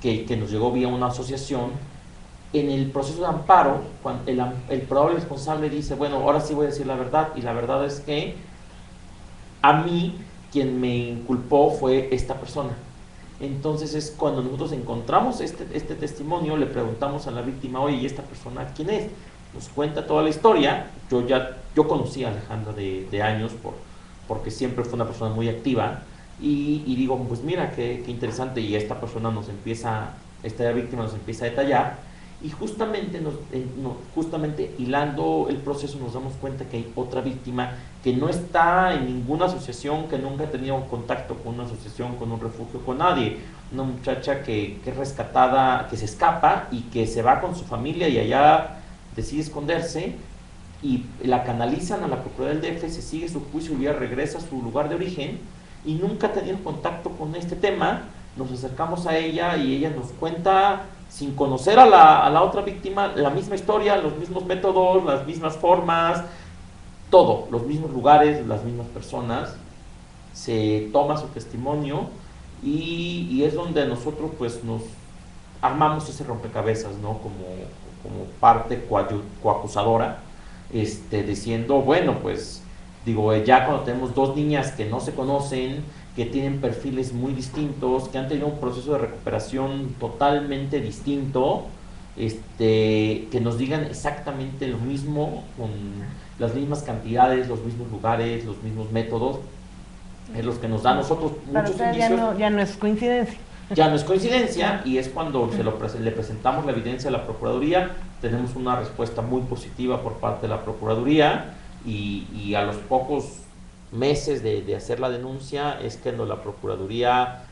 que nos llegó vía una asociación, en el proceso de amparo, cuando el probable responsable dice, bueno, ahora sí voy a decir la verdad, y la verdad es que a mí quien me inculpó fue esta persona. Entonces es cuando nosotros encontramos este testimonio, le preguntamos a la víctima, oye, ¿y esta persona quién es? Nos cuenta toda la historia. Yo conocí a Alejandra de años porque siempre fue una persona muy activa, y digo, pues mira, qué interesante, y esta víctima nos empieza a detallar. Y justamente, justamente hilando el proceso nos damos cuenta que hay otra víctima que no está en ninguna asociación, que nunca ha tenido contacto con una asociación, con un refugio, con nadie. Una muchacha que es rescatada, que se escapa y que se va con su familia y allá decide esconderse, y la canalizan a la Procuraduría del DF, se sigue su juicio y ya regresa a su lugar de origen y nunca ha tenido contacto con este tema. Nos acercamos a ella y ella nos cuenta, sin conocer a la otra víctima, la misma historia, los mismos métodos, las mismas formas, todo, los mismos lugares, las mismas personas. Se toma su testimonio y es donde nosotros pues nos armamos ese rompecabezas, ¿no? Como parte coacusadora, diciendo, bueno, pues digo, ya cuando tenemos dos niñas que no se conocen, que tienen perfiles muy distintos, que han tenido un proceso de recuperación totalmente distinto, que nos digan exactamente lo mismo, con las mismas cantidades, los mismos lugares, los mismos métodos, es los que nos da a nosotros muchos indicios. Ya no es coincidencia. Ya no es coincidencia, y es cuando le presentamos la evidencia a la Procuraduría. Tenemos una respuesta muy positiva por parte de la Procuraduría, y a los pocos meses de hacer la denuncia es que la Procuraduría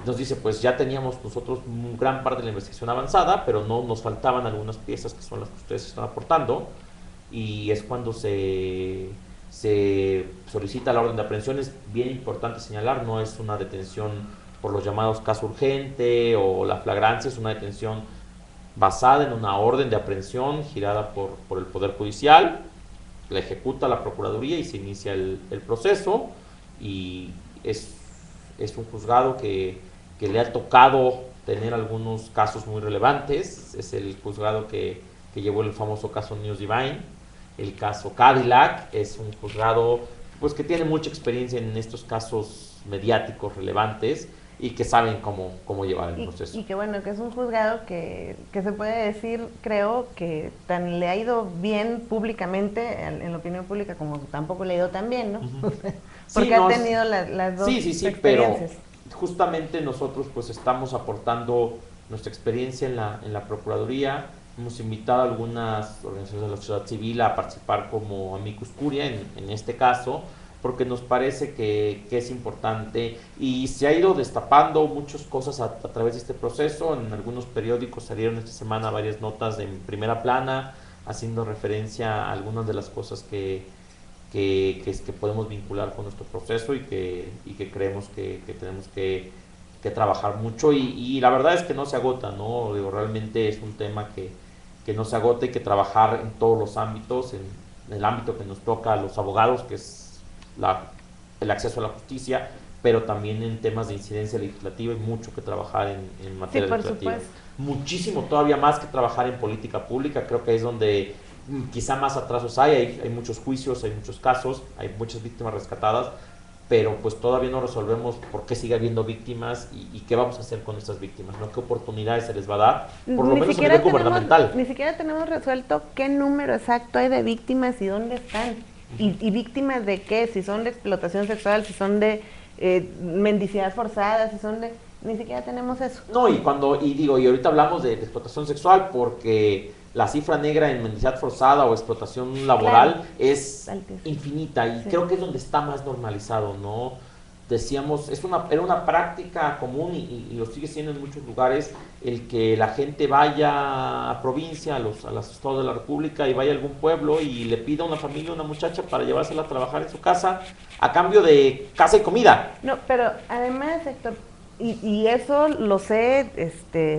nos dice, pues ya teníamos nosotros gran parte de la investigación avanzada, pero no nos faltaban algunas piezas que son las que ustedes están aportando, y es cuando se solicita la orden de aprehensión. Es bien importante señalar, no es una detención por los llamados caso urgente o la flagrancia, es una detención basada en una orden de aprehensión girada por el Poder Judicial. La ejecuta la Procuraduría y se inicia el proceso, y es un juzgado que le ha tocado tener algunos casos muy relevantes. Es el juzgado que llevó el famoso caso News Divine, el caso Cadillac. Es un juzgado pues que tiene mucha experiencia en estos casos mediáticos relevantes y que saben cómo llevar el proceso. Y que bueno, que es un juzgado que se puede decir, creo, que tan le ha ido bien públicamente, en la opinión pública, como tampoco le ha ido tan bien, ¿no? Uh-huh. Porque sí, ha tenido las dos experiencias. Pero justamente nosotros pues estamos aportando nuestra experiencia en la Procuraduría. Hemos invitado a algunas organizaciones de la sociedad civil a participar como amicus curiae en este caso, porque nos parece que es importante, y se ha ido destapando muchas cosas a través de este proceso. En algunos periódicos salieron esta semana varias notas en primera plana haciendo referencia a algunas de las cosas que podemos vincular con nuestro proceso y que creemos que tenemos que trabajar mucho, y la verdad es que no se agota, ¿no? Digo, realmente es un tema que no se agota, y que trabajar en todos los ámbitos, en el ámbito que nos toca a los abogados, que es el acceso a la justicia, pero también en temas de incidencia legislativa hay mucho que trabajar en materia legislativa. Supuesto. Muchísimo, todavía más que trabajar en política pública. Creo que es donde quizá más atrasos hay muchos juicios, hay muchos casos, hay muchas víctimas rescatadas, pero pues todavía no resolvemos por qué sigue habiendo víctimas y qué vamos a hacer con estas víctimas, ¿no? ¿Qué oportunidades se les va a dar? Por lo menos a nivel gubernamental. Ni siquiera tenemos resuelto qué número exacto hay de víctimas y dónde están. ¿Y víctimas de qué? Si son de explotación sexual, si son de mendicidad forzada, si son de... Ni siquiera tenemos eso. No, y ahorita hablamos de explotación sexual porque la cifra negra en mendicidad forzada o explotación laboral es infinita, y creo que es donde está más normalizado, ¿no? decíamos, era una práctica común y lo sigue siendo en muchos lugares, el que la gente vaya a provincia, a los estados de la República y vaya a algún pueblo y le pida a una familia, a una muchacha para llevársela a trabajar en su casa a cambio de casa y comida. No, pero además, Héctor, y eso lo sé,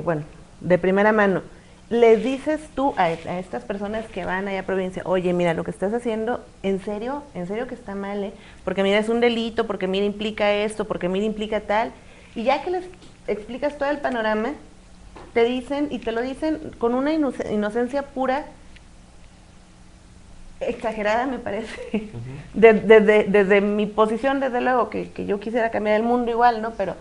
bueno, de primera mano. Les dices tú a estas personas que van allá a provincia, oye, mira, lo que estás haciendo, en serio que está mal, porque mira, es un delito, porque mira, implica esto, porque mira, implica tal, y ya que les explicas todo el panorama, te dicen, y te lo dicen con una inocencia pura, exagerada me parece, desde mi posición, desde luego, que yo quisiera cambiar el mundo igual, ¿no? Pero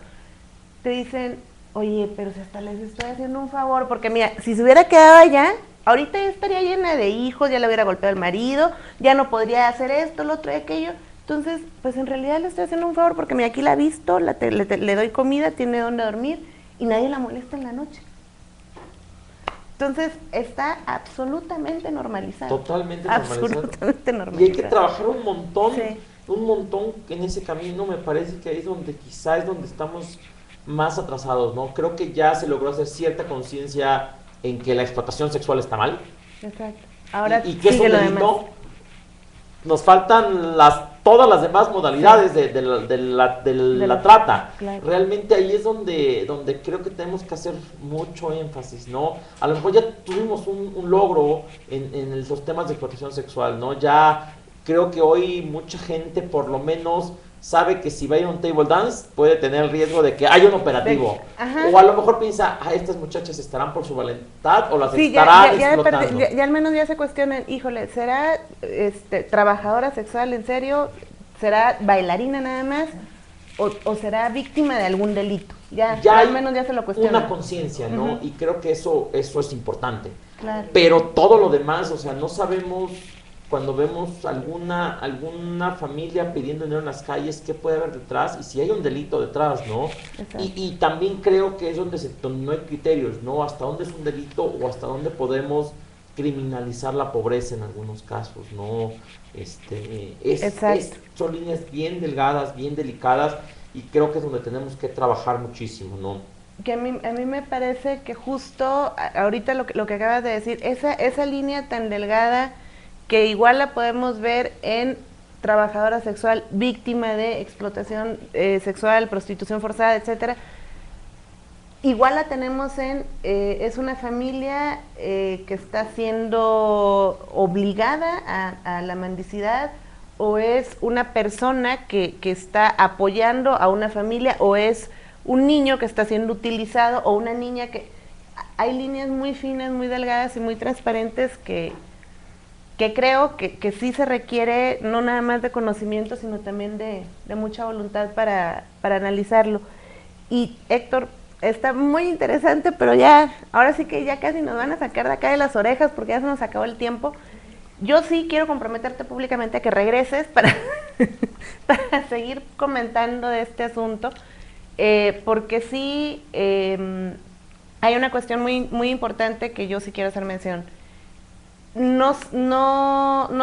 te dicen, oye, pero si hasta les estoy haciendo un favor, porque mira, si se hubiera quedado allá, ahorita ya estaría llena de hijos, ya le hubiera golpeado el marido, ya no podría hacer esto, lo otro y aquello. Entonces, pues en realidad le estoy haciendo un favor, porque mira, aquí la ha visto, le doy comida, tiene donde dormir, y nadie la molesta en la noche. Entonces, está absolutamente normalizado. Totalmente normalizado. Absolutamente normalizado. Y hay que trabajar un montón Sí. en ese camino, me parece que ahí es donde quizás es donde estamos más atrasados, ¿no? Creo que ya se logró hacer cierta conciencia en que la explotación sexual está mal. Exacto. Ahora y que es un sigue lo delito. demás. Nos faltan todas las demás modalidades de la trata. Claro. Realmente ahí es donde creo que tenemos que hacer mucho énfasis, ¿no? A lo mejor ya tuvimos un logro en los temas de explotación sexual, ¿no? Ya creo que hoy mucha gente por lo menos sabe que si va a ir a un table dance puede tener el riesgo de que haya un operativo. O a lo mejor piensa, estas muchachas estarán por su voluntad o las estarán explotando. Ya al menos ya se cuestionan, híjole, ¿será trabajadora sexual en serio? ¿Será bailarina nada más? ¿O será víctima de algún delito? Ya al menos ya se lo cuestionan. Una conciencia, ¿no? Y creo que eso es importante. Claro. Pero todo lo demás, o sea, no sabemos cuando vemos alguna familia pidiendo dinero en las calles, qué puede haber detrás y si hay un delito detrás, ¿no? Y también creo que es donde no hay criterios, ¿no? Hasta dónde es un delito o hasta dónde podemos criminalizar la pobreza en algunos casos, ¿no? Son líneas bien delgadas, bien delicadas y creo que es donde tenemos que trabajar muchísimo, ¿no? Que a mí me parece que justo ahorita lo que acabas de decir, esa línea tan delgada que igual la podemos ver en trabajadora sexual víctima de explotación sexual, prostitución forzada, etcétera. Igual la tenemos es una familia que está siendo obligada a la mendicidad, o es una persona que está apoyando a una familia, o es un niño que está siendo utilizado, o una niña que... Hay líneas muy finas, muy delgadas y muy transparentes que creo que sí se requiere no nada más de conocimiento, sino también de mucha voluntad para analizarlo. Y Héctor, está muy interesante, pero ahora sí que ya casi nos van a sacar de acá de las orejas porque ya se nos acabó el tiempo. Yo sí quiero comprometerte públicamente a que regreses para seguir comentando de este asunto, porque sí hay una cuestión muy, muy importante que yo sí quiero hacer mención. No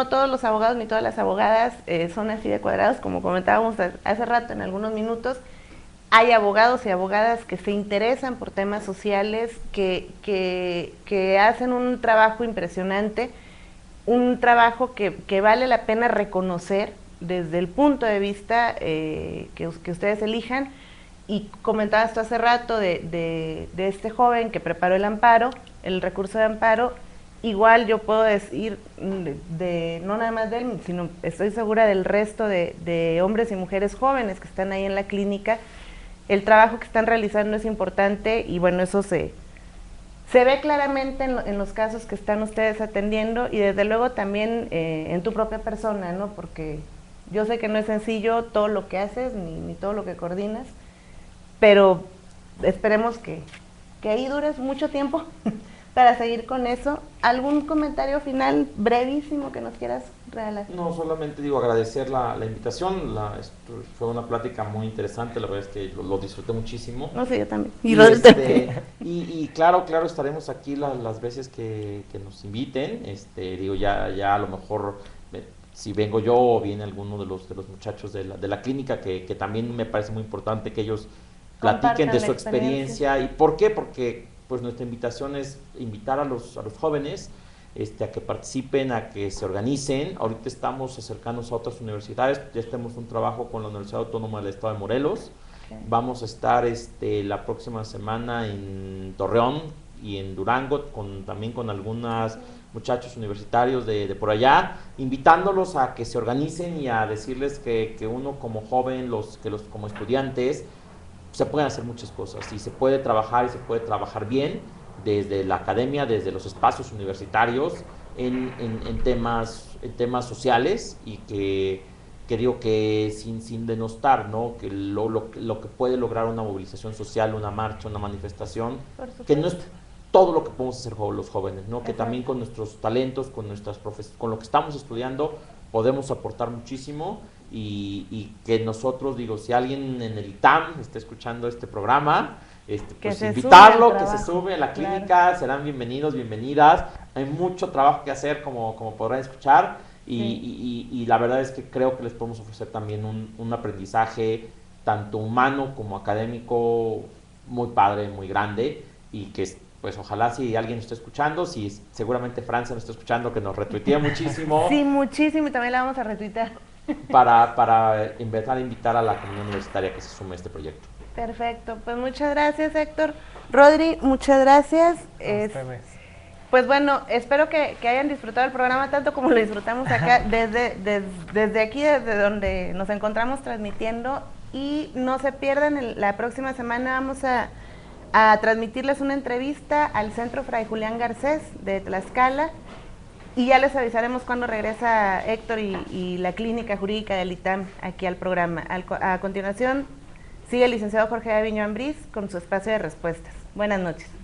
todos los abogados ni todas las abogadas son así de cuadrados, como comentábamos hace rato en algunos minutos. Hay abogados y abogadas que se interesan por temas sociales, que hacen un trabajo impresionante, un trabajo que vale la pena reconocer desde el punto de vista que ustedes elijan. Y comentabas tú hace rato de este joven que preparó el amparo, el recurso de amparo. Igual yo puedo decir, no nada más de él, sino estoy segura del resto de hombres y mujeres jóvenes que están ahí en la clínica, el trabajo que están realizando es importante y bueno, eso se ve claramente en los casos que están ustedes atendiendo y desde luego también en tu propia persona, ¿no? Porque yo sé que no es sencillo todo lo que haces ni todo lo que coordinas, pero esperemos que ahí dures mucho tiempo para seguir con eso. ¿Algún comentario final brevísimo que nos quieras regalar? No, solamente agradecer la invitación, fue una plática muy interesante, la verdad es que lo disfruté muchísimo. No sé, yo también. Y claro, estaremos aquí las veces que nos inviten, ya a lo mejor si vengo yo o viene alguno de los muchachos de la clínica, que también me parece muy importante que ellos platiquen de su experiencia. ¿Y por qué? Porque pues nuestra invitación es invitar a los jóvenes a que participen, a que se organicen. Ahorita estamos acercándonos a otras universidades, ya tenemos un trabajo con la Universidad Autónoma del Estado de Morelos. Vamos a estar la próxima semana en Torreón y en Durango, también con algunos muchachos universitarios de por allá, invitándolos a que se organicen y a decirles que uno como joven, como estudiantes, se pueden hacer muchas cosas y se puede trabajar y se puede trabajar bien desde la academia, desde los espacios universitarios, en temas sociales, y que digo que sin denostar, ¿no? Que lo que puede lograr una movilización social, una marcha, una manifestación, que no es todo lo que podemos hacer los jóvenes, ¿no? Que también con nuestros talentos, con lo que estamos estudiando, podemos aportar muchísimo, y que nosotros, digo, si alguien en el ITAM está escuchando este programa, pues invitarlo, que se sube a la clínica, claro. Serán bienvenidos, bienvenidas. Hay mucho trabajo que hacer, como podrán escuchar, y la verdad es que creo que les podemos ofrecer también un aprendizaje tanto humano como académico muy padre, muy grande, y que pues ojalá, si alguien nos está escuchando, si seguramente Francia nos está escuchando, que nos retuitee muchísimo. Sí, muchísimo, y también la vamos a retuitear. Para empezar a invitar a la comunidad universitaria que se sume a este proyecto. Perfecto, pues muchas gracias, Héctor. Rodri, muchas gracias. Pues bueno, espero que hayan disfrutado el programa tanto como lo disfrutamos acá, desde aquí, desde donde nos encontramos transmitiendo, y no se pierdan, la próxima semana vamos a transmitirles una entrevista al Centro Fray Julián Garcés de Tlaxcala, y ya les avisaremos cuando regresa Héctor y la clínica jurídica del ITAM aquí al programa. A continuación sigue el licenciado Jorge Aviño Ambriz con su espacio de respuestas. Buenas noches.